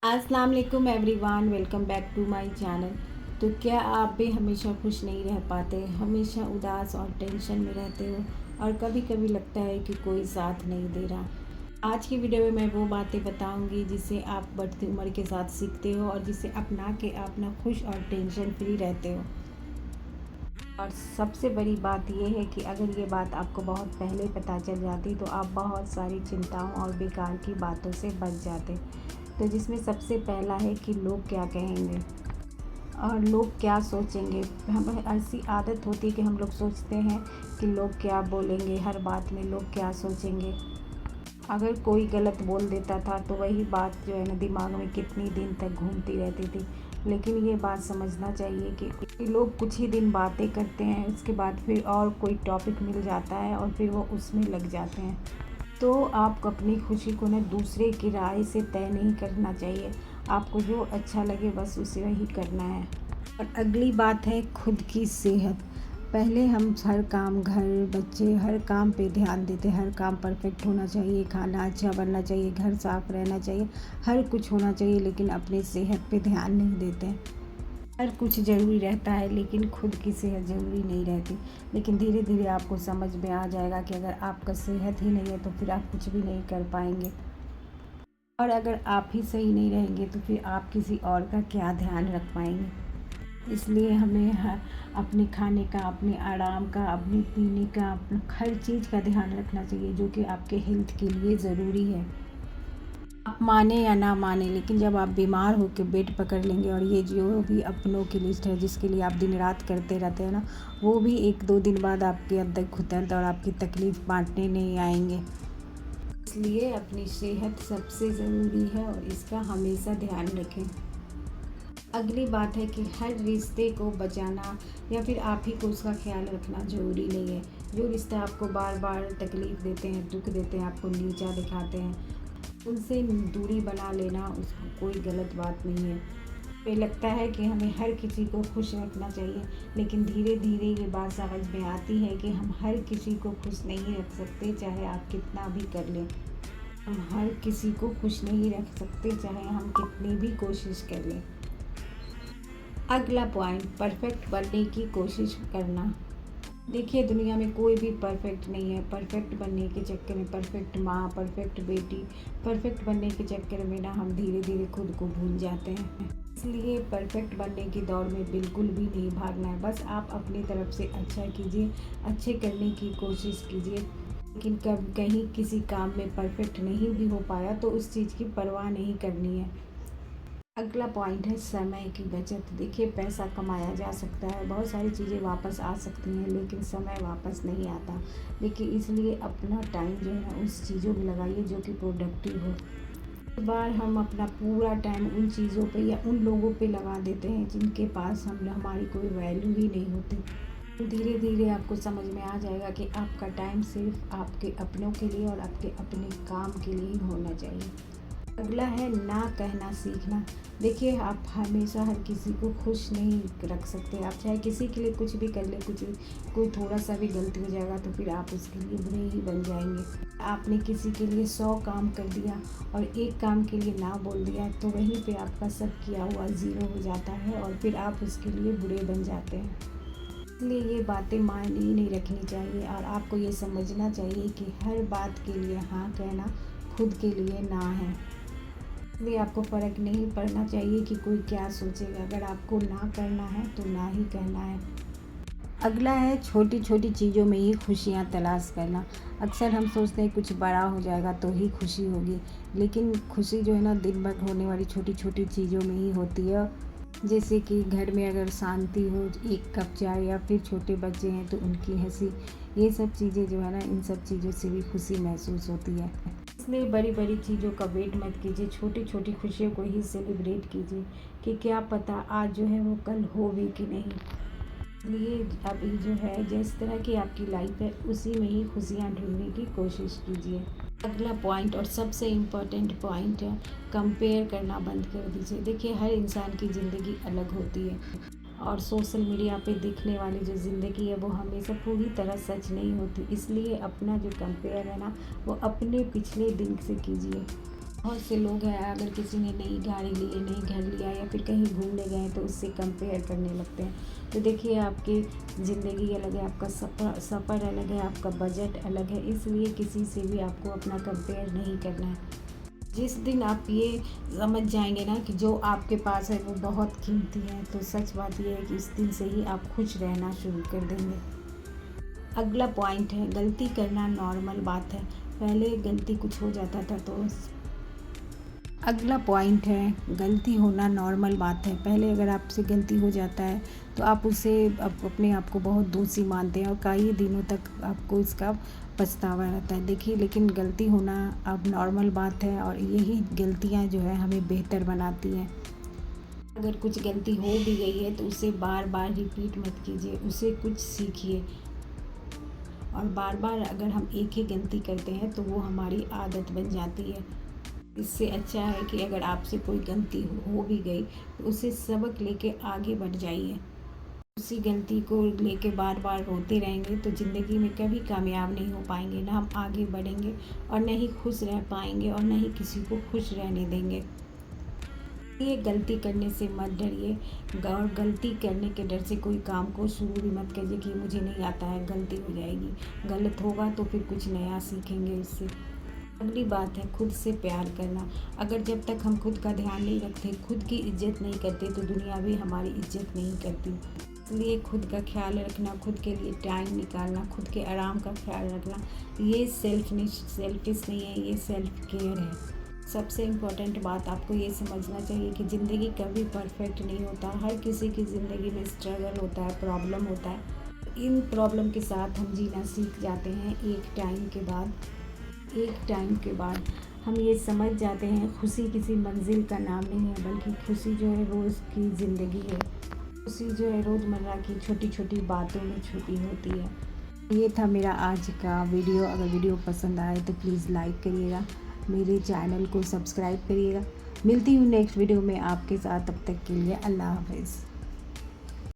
अस्सलाम वालेकुम everyone, welcome back to my channel. तो क्या आप भी हमेशा खुश नहीं रह पाते, हमेशा उदास और टेंशन में रहते हो और कभी कभी लगता है कि कोई साथ नहीं दे रहा। आज की वीडियो में मैं वो बातें बताऊंगी जिसे आप बढ़ती उम्र के साथ सीखते हो और जिसे अपना के आप ना खुश और टेंशन फ्री रहते हो। और सबसे बड़ी बात यह है कि अगर ये बात आपको बहुत पहले पता चल जाती तो आप बहुत सारी चिंताओं और बेकार की बातों से बच जाते। तो जिसमें सबसे पहला है कि लोग क्या कहेंगे और लोग क्या सोचेंगे। हमें ऐसी आदत होती है कि हम लोग सोचते हैं कि लोग क्या बोलेंगे, हर बात में लोग क्या सोचेंगे। अगर कोई गलत बोल देता था तो वही बात जो है ना दिमाग में कितनी दिन तक घूमती रहती थी। लेकिन ये बात समझना चाहिए कि लोग कुछ ही दिन बातें करते हैं, उसके बाद फिर और कोई टॉपिक मिल जाता है और फिर वो उसमें लग जाते हैं। तो आपको अपनी खुशी को ना दूसरे की राय से तय नहीं करना चाहिए। आपको जो अच्छा लगे बस उसे वही करना है। और अगली बात है खुद की सेहत। पहले हम हर काम, घर, बच्चे, हर काम पे ध्यान देते। हर काम परफेक्ट होना चाहिए, खाना अच्छा बनना चाहिए, घर साफ रहना चाहिए, हर कुछ होना चाहिए, लेकिन अपनी सेहत पे ध्यान नहीं देते। हर कुछ ज़रूरी रहता है लेकिन खुद की सेहत ज़रूरी नहीं रहती। लेकिन धीरे धीरे आपको समझ में आ जाएगा कि अगर आपका सेहत ही नहीं है तो फिर आप कुछ भी नहीं कर पाएंगे। और अगर आप ही सही नहीं रहेंगे तो फिर आप किसी और का क्या ध्यान रख पाएंगे। इसलिए हमें अपने खाने का, अपने आराम का, अपने पीने का, अपना हर चीज़ का ध्यान रखना चाहिए जो कि आपके हेल्थ के लिए ज़रूरी है। आप माने या ना माने, लेकिन जब आप बीमार होकर बेड पकड़ लेंगे और ये जो भी अपनों की लिस्ट है जिसके लिए आप दिन रात करते रहते हैं ना, वो भी एक दो दिन बाद आपके अंदर घुटन और आपकी तकलीफ़ बांटने नहीं आएंगे। इसलिए अपनी सेहत सबसे ज़रूरी है और इसका हमेशा ध्यान रखें। अगली बात है कि हर रिश्ते को बचाना या फिर आप ही को उसका ख्याल रखना ज़रूरी नहीं है। जो रिश्ते आपको बार बार तकलीफ़ देते हैं, दुख देते हैं, आपको नीचा दिखाते हैं, उनसे दूरी बना लेना उसको कोई गलत बात नहीं है। मुझे लगता है कि हमें हर किसी को खुश रखना चाहिए, लेकिन धीरे धीरे ये बात समझ में आती है कि हम हर किसी को खुश नहीं रख सकते, चाहे आप कितना भी कर लें। हम हर किसी को खुश नहीं रख सकते चाहे हम कितनी भी कोशिश कर लें। अगला पॉइंट, परफेक्ट बनने की कोशिश करना। देखिए, दुनिया में कोई भी परफेक्ट नहीं है। परफेक्ट बनने के चक्कर में, परफेक्ट माँ, परफेक्ट बेटी, परफेक्ट बनने के चक्कर में ना हम धीरे धीरे खुद को भूल जाते हैं। इसलिए परफेक्ट बनने की दौड़ में बिल्कुल भी नहीं भागना है। बस आप अपनी तरफ से अच्छा कीजिए, अच्छे करने की कोशिश कीजिए। लेकिन कब कहीं किसी काम में परफेक्ट नहीं भी हो पाया तो उस चीज़ की परवाह नहीं करनी है। अगला पॉइंट है समय की बचत। देखिए, पैसा कमाया जा सकता है, बहुत सारी चीज़ें वापस आ सकती हैं, लेकिन समय वापस नहीं आता। देखिए, इसलिए अपना टाइम जो है ना उस चीज़ों में लगाइए जो कि प्रोडक्टिव हो। कई बार हम अपना पूरा टाइम उन चीज़ों पे या उन लोगों पे लगा देते हैं जिनके पास हमारी कोई वैल्यू ही नहीं होती। धीरे धीरे आपको समझ में आ जाएगा कि आपका टाइम सिर्फ आपके अपनों के लिए और आपके अपने काम के लिए ही होना चाहिए। अगला है ना कहना सीखना। देखिए, आप हमेशा हर किसी को खुश नहीं रख सकते। आप चाहे किसी के लिए कुछ भी कर ले, कुछ भी, कोई थोड़ा सा भी गलती हो जाएगा तो फिर आप उसके लिए बुरे ही बन जाएंगे। आपने किसी के लिए 100 काम कर दिया और एक काम के लिए ना बोल दिया तो वहीं पे आपका सब किया हुआ ज़ीरो हो जाता है और फिर आप उसके लिए बुरे बन जाते हैं। इसलिए ये बातें मायने ही नहीं रखनी चाहिए और आपको ये समझना चाहिए कि हर बात के लिए हाँ कहना खुद के लिए ना है। इसलिए आपको फ़र्क नहीं पड़ना चाहिए कि कोई क्या सोचेगा। अगर आपको ना करना है तो ना ही कहना है। अगला है छोटी छोटी चीज़ों में ही खुशियाँ तलाश करना। अक्सर हम सोचते हैं कुछ बड़ा हो जाएगा तो ही खुशी होगी, लेकिन खुशी जो है ना दिन भर होने वाली छोटी छोटी चीज़ों में ही होती है। जैसे कि घर में अगर शांति हो, एक कप चाय, या फिर छोटे बच्चे हैं तो उनकी हंसी, ये सब चीज़ें जो है ना, इन सब चीज़ों से भी खुशी महसूस होती है। इसलिए बड़ी बड़ी चीज़ों का वेट मत कीजिए, छोटी छोटी खुशियों को ही सेलिब्रेट कीजिए कि क्या पता आज जो है वो कल हो भी कि नहीं। इसलिए अभी जो है जिस तरह की आपकी लाइफ है उसी में ही खुशियाँ ढूंढने की कोशिश कीजिए। अगला पॉइंट और सबसे इम्पोर्टेंट पॉइंट है, कंपेयर करना बंद कर दीजिए। देखिए, हर इंसान की ज़िंदगी अलग होती है और सोशल मीडिया पे दिखने वाली जो ज़िंदगी है वो हमेशा पूरी तरह सच नहीं होती। इसलिए अपना जो कंपेयर है ना वो अपने पिछले दिन से कीजिए। बहुत से लोग हैं, अगर किसी ने नई गाड़ी ली है, नई घर लिया या फिर कहीं घूमने गए तो उससे कंपेयर करने लगते हैं। तो देखिए, आपकी ज़िंदगी अलग है, आपका सफ़र अलग है, आपका बजट अलग है, इसलिए किसी से भी आपको अपना कंपेयर नहीं करना है। जिस दिन आप ये समझ जाएंगे ना कि जो आपके पास है वो बहुत कीमती है, तो सच बात ये है कि उस दिन से ही आप खुश रहना शुरू कर देंगे। अगला पॉइंट है, गलती करना नॉर्मल बात है। पहले गलती कुछ हो जाता था तो अगला पॉइंट है, गलती होना नॉर्मल बात है। पहले अगर आपसे गलती हो जाता है तो आप उसे अपने आप को बहुत दोषी मानते हैं और कई दिनों तक आपको इसका पछतावा रहता है। देखिए, लेकिन गलती होना अब नॉर्मल बात है और यही गलतियां जो है हमें बेहतर बनाती हैं। अगर कुछ गलती हो भी गई है तो उसे बार बार रिपीट मत कीजिए, उसे कुछ सीखिए। और बार बार अगर हम एक ही गलती करते हैं तो वो हमारी आदत बन जाती है। इससे अच्छा है कि अगर आपसे कोई गलती हो भी गई तो उसे सबक लेके आगे बढ़ जाइए। उसी गलती को लेके बार बार रोते रहेंगे तो ज़िंदगी में कभी कामयाब नहीं हो पाएंगे, ना हम आगे बढ़ेंगे और न ही खुश रह पाएंगे और न ही किसी को खुश रहने देंगे। ये गलती करने से मत डरिए और गलती करने के डर से कोई काम को शुरू भी मत कीजिए कि मुझे नहीं आता है, गलती हो जाएगी। गलत होगा तो फिर कुछ नया सीखेंगे उससे। अगली बात है, खुद से प्यार करना। अगर जब तक हम खुद का ध्यान नहीं रखते, खुद की इज्जत नहीं करते तो दुनिया भी हमारी इज्जत नहीं करती। इसलिए खुद का ख्याल रखना, खुद के लिए टाइम निकालना, खुद के आराम का ख्याल रखना, ये सेल्फिश नहीं है, ये सेल्फ केयर है। सबसे इम्पोर्टेंट बात आपको ये समझना चाहिए कि ज़िंदगी कभी परफेक्ट नहीं होता। हर किसी की ज़िंदगी में स्ट्रगल होता है, प्रॉब्लम होता है। इन प्रॉब्लम के साथ हम जीना सीख जाते हैं एक टाइम के बाद। हम ये समझ जाते हैं, खुशी किसी मंजिल का नाम नहीं है, बल्कि खुशी जो है रोज़ की ज़िंदगी है। खुशी जो है रोज़मर्रा की छोटी छोटी बातों में छुपी होती है। ये था मेरा आज का वीडियो। अगर वीडियो पसंद आए तो प्लीज़ लाइक करिएगा, मेरे चैनल को सब्सक्राइब करिएगा। मिलती हूँ नेक्स्ट वीडियो में आपके साथ, तब तक के लिए अल्लाह हाफ़िज़।